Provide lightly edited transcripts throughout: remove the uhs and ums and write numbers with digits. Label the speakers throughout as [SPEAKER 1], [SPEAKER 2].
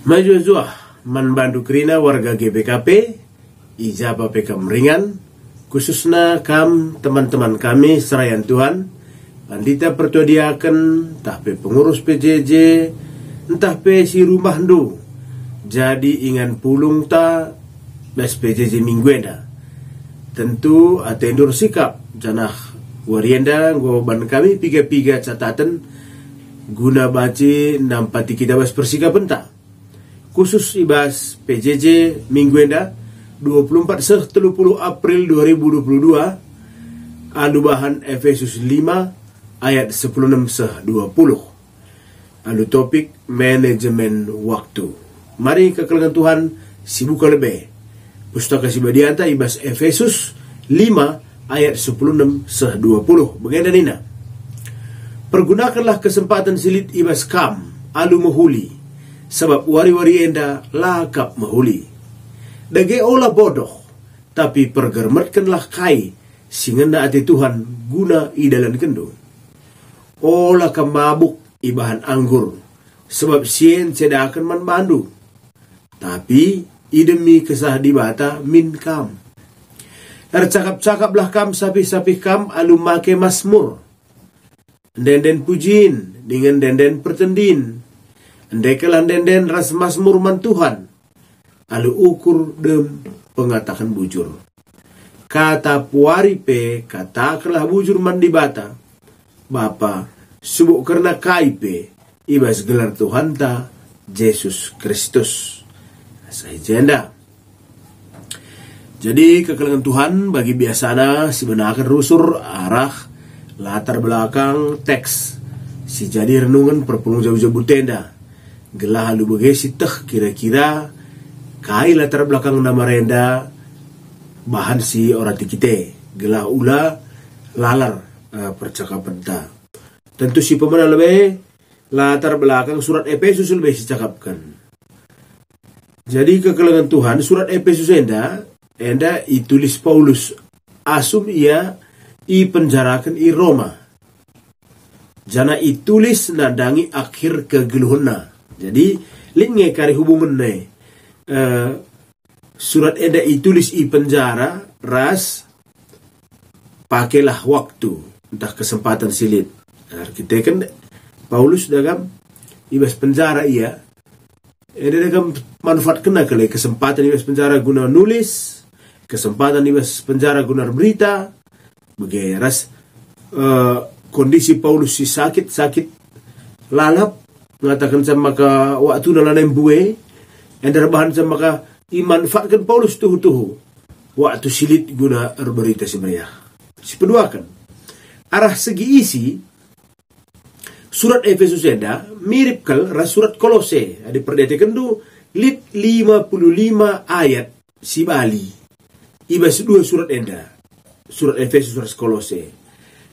[SPEAKER 1] Maju zuah manbandu kerina warga GBKP ijaba pekam ringan khususnya kam teman-teman kami serayan Tuhan pandita pertuadiakan entah pe pengurus PJJ entah pe si rumah ndu jadi ingan pulung ta bes PJJ mingguenda tentu atendur sikap janah warienda ngoban kami piga-piga catatan guna baci nampati kita bas persikap entah khusus ibas PJJ mingguenda 24 30 April 2022 alu bahan Efesus 5 ayat 16 20 alu topik manajemen waktu. Mari kekelengan Tuhan sibuka lebih pustaka sibadianta ibas Efesus 5 ayat 16 20 begini nina pergunakanlah kesempatan silit ibas kam alu mahuli sebab wari-wari enda lakap mahuli. Dage olah bodoh, tapi pergermetkanlah kai singenda ati Tuhan guna idalan kendo. Olah kemabuk ibahan anggur, sebab sien cedakan man bandu. Tapi idemi kesah dibata min kam. Cakap-cakaplah kam sapi-sapi kam alu make masmur. Den-den pujin dengan den-den pertendin. Ndekalan den ras masmur man Tuhan alu ukur dem pengatakan bujur kata puari pe katakanlah bujur man dibata Bapa subuk karena kaipe ibas gelar Tuhan ta Yesus Kristus sahijenda. Jadi kekelengan Tuhan bagi biasana si benakan rusur arah latar belakang teks si jadi renungan perpulung jauh-jauh tenda gelah lu begesi teh kira-kira kai latar belakang nama renda bahan si orang tikite gelah ula lalar percakapan ta tentu si pemenang lebih latar belakang surat Efesus lebih dicakapkan. Jadi kekelengan Tuhan surat Efesus enda itulis Paulus asum ia i penjarakan i Roma jana itulis nadangi akhir kegeluhna. Jadi linge kari hubungan surat eda itulis i penjara ras pakailah waktu entah kesempatan silit. Nah, kita kan Paulus dagam ibas penjara ia eda dagam manfaat kena kali kesempatan ibas penjara guna nulis kesempatan ibas penjara guna berita bagai ras kondisi Paulus si sakit lalap mengatakan sama ka waktu nalanem bue yang bahan sama ka imanfaatkan Paulus tuhu waktu silit guna berita si meriah si peduakan arah segi isi surat Efesus enda mirip kal ras surat Kolose ada perdetekan du lit 55 ayat si bali ibas dua surat enda surat Efesus surat Kolose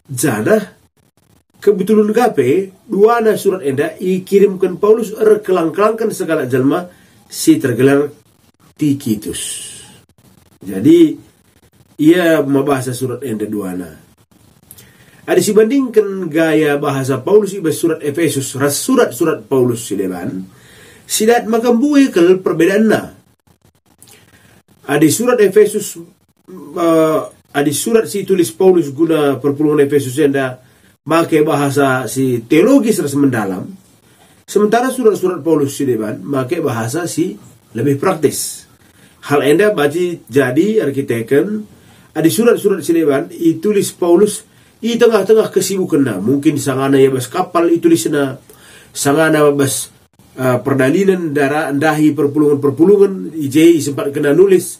[SPEAKER 1] jana kebetulan gape dua surat enda ikirimkan Paulus kelang-kelangkan segala jalma si tergelar Tikitus. Jadi ia membahasa surat enda duana. Ada sibandingkan gaya bahasa Paulus ibas surat Efesus ras surat Paulus si depan sidat makambui kel perbedaanna. Ada surat Efesus ada surat si tulis Paulus guna perpulungan Efesus enda make bahasa si teologis ras mendalam sementara surat-surat Paulus si depan make bahasa si lebih praktis. Hal enda baji jadi arkiteken ada surat-surat si depan itulis Paulus i tengah-tengah kesibukan mungkin sangana ya bas kapal itulisna sangana bas perdalinan darah dahi perpulungan ije sempat kena nulis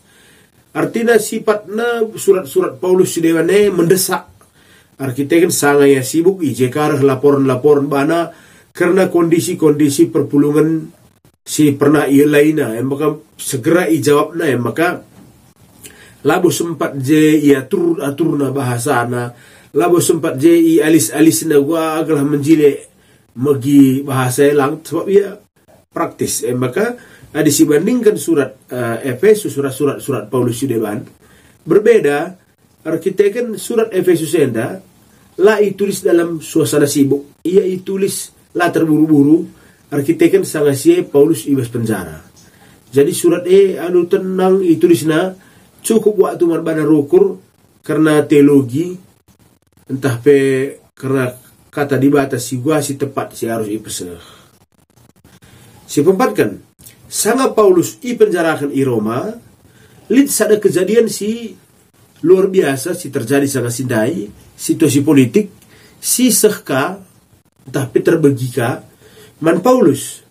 [SPEAKER 1] artinya sifatnya surat-surat Paulus si depan mendesak. Arkitek sangat ya sibuk ijekar laporan-laporan bana karena kondisi-kondisi perpulungan si pernah ia lainnya maka segera ijawabna maka labo sempat je ia aturna bahasana labo sempat je i alis-alisna gua aglah menjile magi bahasa elang sebab ia praktis maka ada dibandingkan surat Efesus surat Paulus depan berbeda. Arkitek surat Efesus enda lah itulis dalam suasana sibuk ia itulis lah terburu-buru arkiteken sangasie Paulus ibas penjara. Jadi surat anu tenang itulisna cukup waktu marbana rukur karena teologi entah pe karena kata dibatasi gua si tepat si harus ipeseh. Si pempatkan sanga Paulus penjarakan i Roma, lid sada kejadian si luar biasa si terjadi sanga sindai situasi politik si sehka entah pe terbegika man Paulus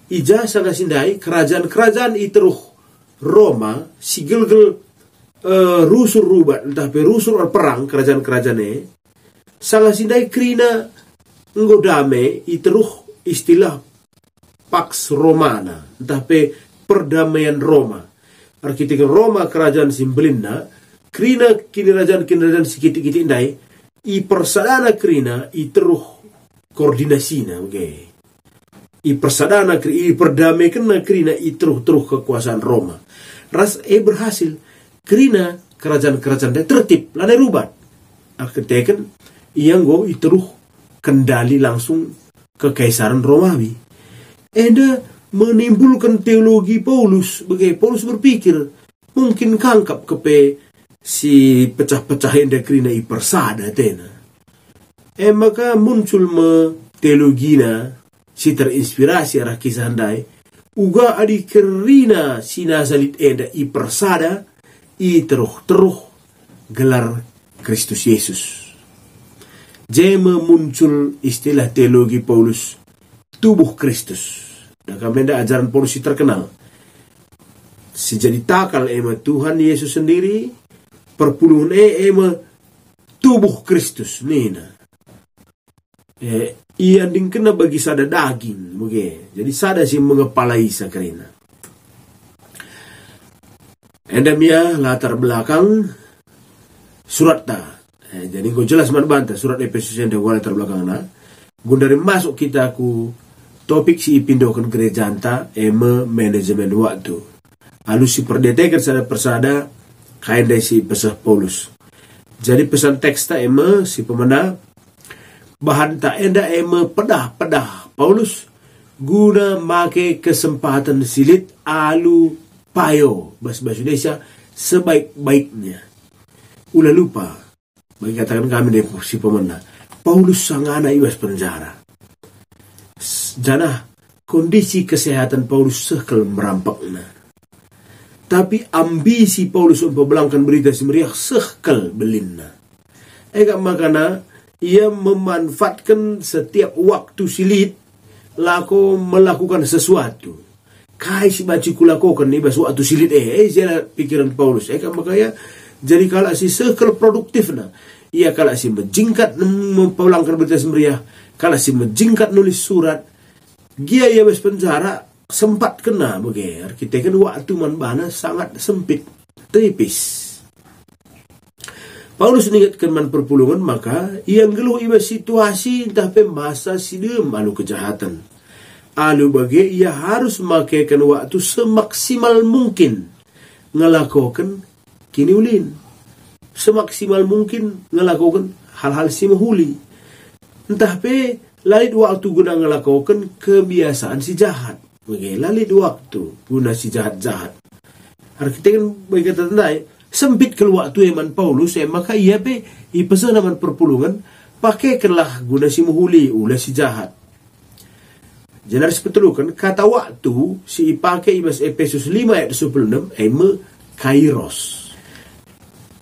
[SPEAKER 1] ija sanga sindai kerajaan i teruh Roma si gelgel rusur rubat entah pe rusur perang kerajaan sanga sindai krina nggodame i teruh istilah Pax Romana, entah pe perdamaian Roma. Arkitek Roma kerajaan simbelinna, krina kinirajaan sikit-sikit indai, i persadana krina i teruh koordinasina, okay. I persadana i perdamai kena krina i teruh kekuasaan Roma. Ras berhasil krina kerajaan tertib lanai rubat. Arkitek yang go i teruh kendali langsung kekaisaran Romawi. Eda menimbulkan teologi Paulus. Paulus berpikir mungkin kangkap kepe si pecah-pecah enda krina i persada tena. Maka muncul teologina si terinspirasi arah kisah handai. Uga adi kerina si nasalit enda i persada i teruh gelar Kristus Yesus. Jema muncul istilah teologi Paulus tubuh Kristus. Dan kami ada ajaran Paulus terkenal. Sejadi takal Tuhan Yesus sendiri, perpuluhan tubuh Kristus nina. Ia kena bagi sada daging, jadi sada si mengepalai sakarina. Endamia latar belakang surat ta. Jadi kau jelas bantah surat Efesus yang ada latar belakang na. Gundari masuk kita ku topik si ipindokan gereja anta manajemen waktu. Lalu si perdetekan sada persada kain dari si pesan Paulus. Jadi pesan teks ta si pemena bahan ta enda pedah Paulus guna make kesempatan silit alu payo bahasa Indonesia sebaik-baiknya. Ulah lupa bagi katakan kami dari si pemena Paulus sangana iwas penjara. Jana kondisi kesehatan Paulus sekel merampakna. Tapi ambisi Paulus untuk belangkan berita semeriah sekel belinna. Makana ia memanfaatkan setiap waktu silit lako melakukan sesuatu. Kai si baci kulakokan nih bas waktu silit jala pikiran Paulus. Makanya jadi kalau si sekel produktifna. Ia kalau si menjingkat mempulangkan berita semeriah, kalau si menjingkat nulis surat, dia ya bes penjara sempat kena begitu. Kita kan waktu manbana sangat sempit, tipis. Paulus ingatkan man perpulungan maka ia ngeluh iba situasi entah masa sidem alu kejahatan. Alu bagi ia harus makaikan waktu semaksimal mungkin ngelakukan kini ulin. Semaksimal mungkin ngelakukan hal-hal si mahuli. Entah lalit waktu guna ngelakukan kebiasaan si jahat. Lalit waktu guna si jahat-jahat. Arkitek kan bagi kata tandai sempit ke waktu eman Paulus maka ia ipesan aman perpulungan pakaikanlah guna si mahuli ulah si jahat. Jenar sepetulukan kata waktu si ipakai ibas Efesus 5 ayat 16 kairos.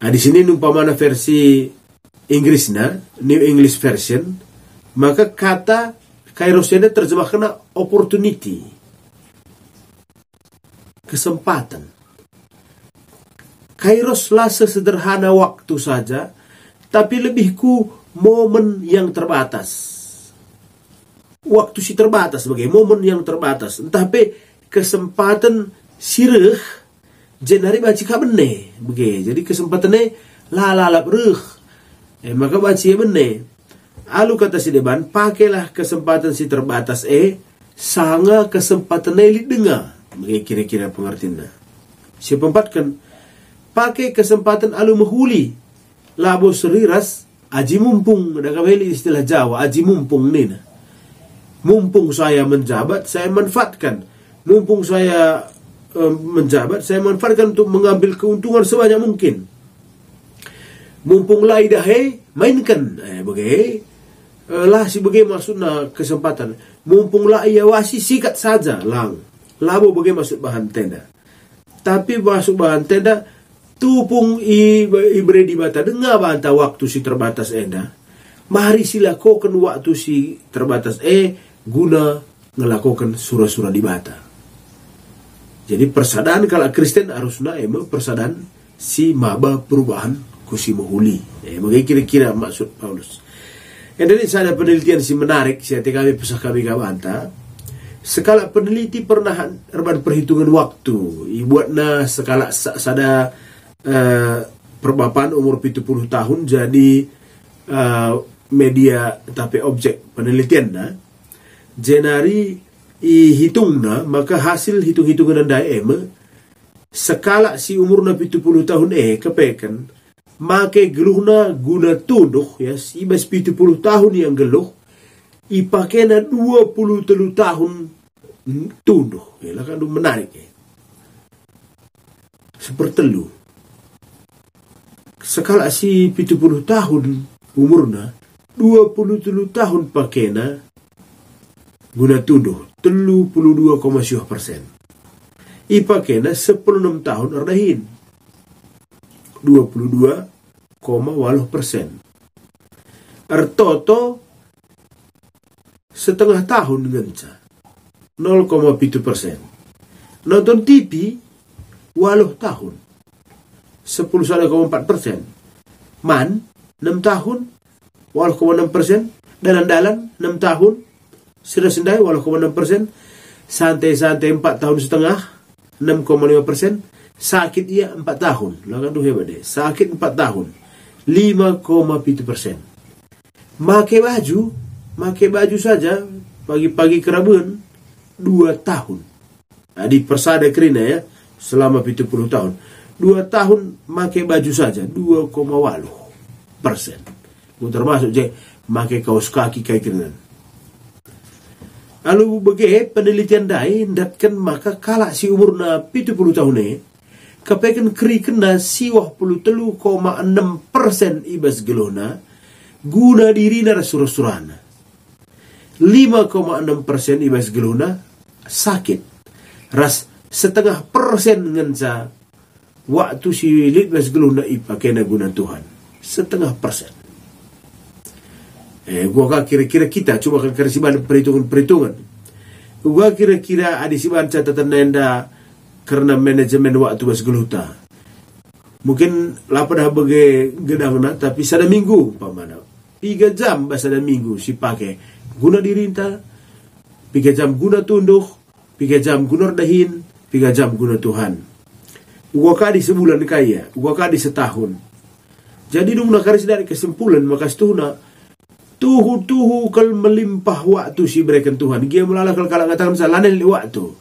[SPEAKER 1] Di sini numpamana versi Inggrisnya, New English Version, maka kata kairosnya terjemahkan opportunity, kesempatan. Kairoslah sesederhana waktu saja, tapi lebih ku momen yang terbatas. Waktu si terbatas sebagai momen yang terbatas. Entah kesempatan sireh jenari baci kabene begitu. Jadi kesempatannya lalap reh. Maka baci bene. Alu kata si deban, pakailah kesempatan si terbatas sanga kesempatan li dengar. Begitu kira-kira pengertiannya. Si pempatkan pakai kesempatan alu mahuli. Labo seriras aji mumpung. Ada kembali istilah Jawa aji mumpung nina. Mumpung saya menjabat, saya manfaatkan. Mumpung saya menjabat, saya manfaatkan untuk mengambil keuntungan sebanyak mungkin. Mumpung lai dahe, mainkan. Lah si bagai maksudna kesempatan. Mumpung lah ia wasi, sikat saja lang. Labo bagai maksud bahan tenda. Tapi masuk bahan tenda, tupung ibre di bata dengar banta waktu si terbatas enda. Mari silakokan waktu si terbatas guna ngelakukan surah-surah di bata. Jadi persadaan kalau Kristen harusnya persadaan si maba perubahan kusi mohuli. Bagaimana kira-kira maksud Paulus. Dan ini ada penelitian si menarik, si kami pesah kami kabanta. Skala peneliti pernah erban perhitungan waktu. Ibuatna skala sada perbapan umur 70 tahun jadi media tapi objek penelitian na. Jenari hitungna maka hasil hitung-hitungan anda skala si umurna 70 tahun kepekan make geluhna guna tunduh ya ibas 70 tahun yang geluh ipakena 23 tahun tunduh ya lah kan menarik ya. Sepertelu skala si 70 tahun umurna 23 tahun pakena guna tunduh 32,7%. Ipakena 16 tahun erdahin 22,8%. Ertoto setengah tahun ngenca 0,7%. Nonton TV 8 tahun 11,4%. Man 6 tahun 8,6%. Dalan-dalan 6 tahun sendai 8,6%. Santai-santai 4 tahun setengah 6,5%. Sakit ia 4 tahun. Lakan tu hebat deh. Sakit 4 tahun 5,7%. Make baju saja pagi-pagi kerabuan 2 tahun. Nah, di persada kerina ya selama 70 tahun. 2 tahun make baju saja 2,8%. Termasuk je make kaos kaki kayak kerina. Lalu bagi penelitian dai datkan maka kala si umurna 70 tahun kepekan keri kena siwah 33,6% ibas gelona guna diri nara surah-surahna 5,6% ibas gelona sakit ras setengah persen ngenca waktu si ibas gelona ipakena guna Tuhan setengah persen. Gua kira-kira kita coba kan kerisiban perhitungan. Gua kira-kira adisiban catatan nenda karena manajemen waktu bas geluta. Mungkin lapada bagi gedangna tapi sada minggu pamana. 3 jam bahasa sada minggu si pakai guna dirinta, 3 jam guna tunduh, 3 jam guna dahin, 3 jam guna Tuhan. Gua kadi sebulan kaya, gua kadi setahun. Jadi dong nakaris dari kesimpulan maka setuna tuhu kal melimpah waktu si berikan Tuhan. Dia melalak kalau ngatakan salah lain waktu.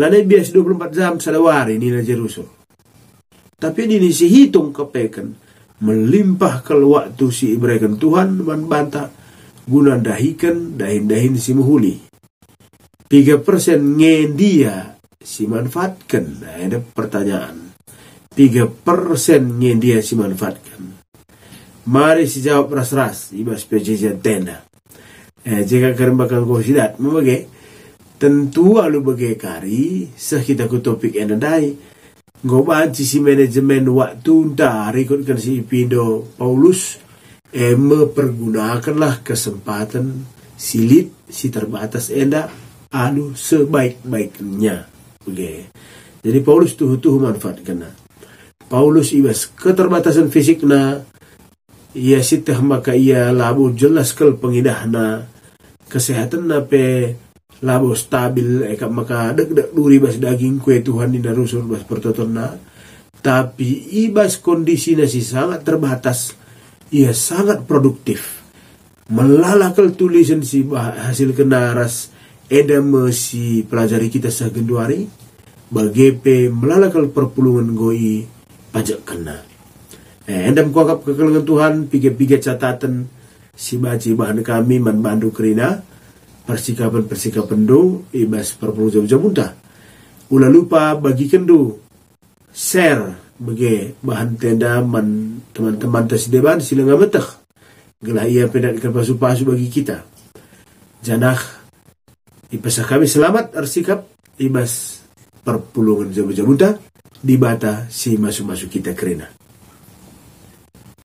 [SPEAKER 1] Lain biasa 24 jam salawari ni na Jerusalem. Tapi ini si hitung kepekan melimpah kal waktu si berikan Tuhan banta guna dahin si muhuli. 3% ngendia si manfaatkan. Nah, ada pertanyaan. 3% ngendia si manfaatkan. Mari si jawab ras-ras ibas pejajan tenda. Jika karen bakal konsidat membagai tentu alu bagai kari kita ku topik enadai ngobanci si manajemen waktu ntar ikutkan si Ipindo Paulus mempergunakanlah kesempatan silit si terbatas enda alu sebaik-baiknya. Bagai. Jadi Paulus tuh manfaatkan. Paulus ibas keterbatasan fisikna ia sitah maka ia labo jelas kel pengidahna kesehatan nape labo stabil maka deg duri bas daging kue Tuhan di narusul bas pertotonna tapi ibas kondisi nasi sangat terbatas ia sangat produktif melalakal tulisan si hasil kenaras edam si pelajari kita sagenduari bagepe melalakal perpulungan goi pajak kena. Endam kuakap kekelengan Tuhan, piga-piga catatan si baci bahan kami man bandu kerina. persikapan do ibas perpuluh jam-jamunta. Ulah lupa bagikan do share bagi bahan tenda man teman-teman tasdeban sila ngametak. Gelah ia pedat ikan pasu-pasu bagi kita. Janah ipasah kami selamat arsikap ibas perpulungan jam-jamunta di bata si masuk-masuk kita kerena.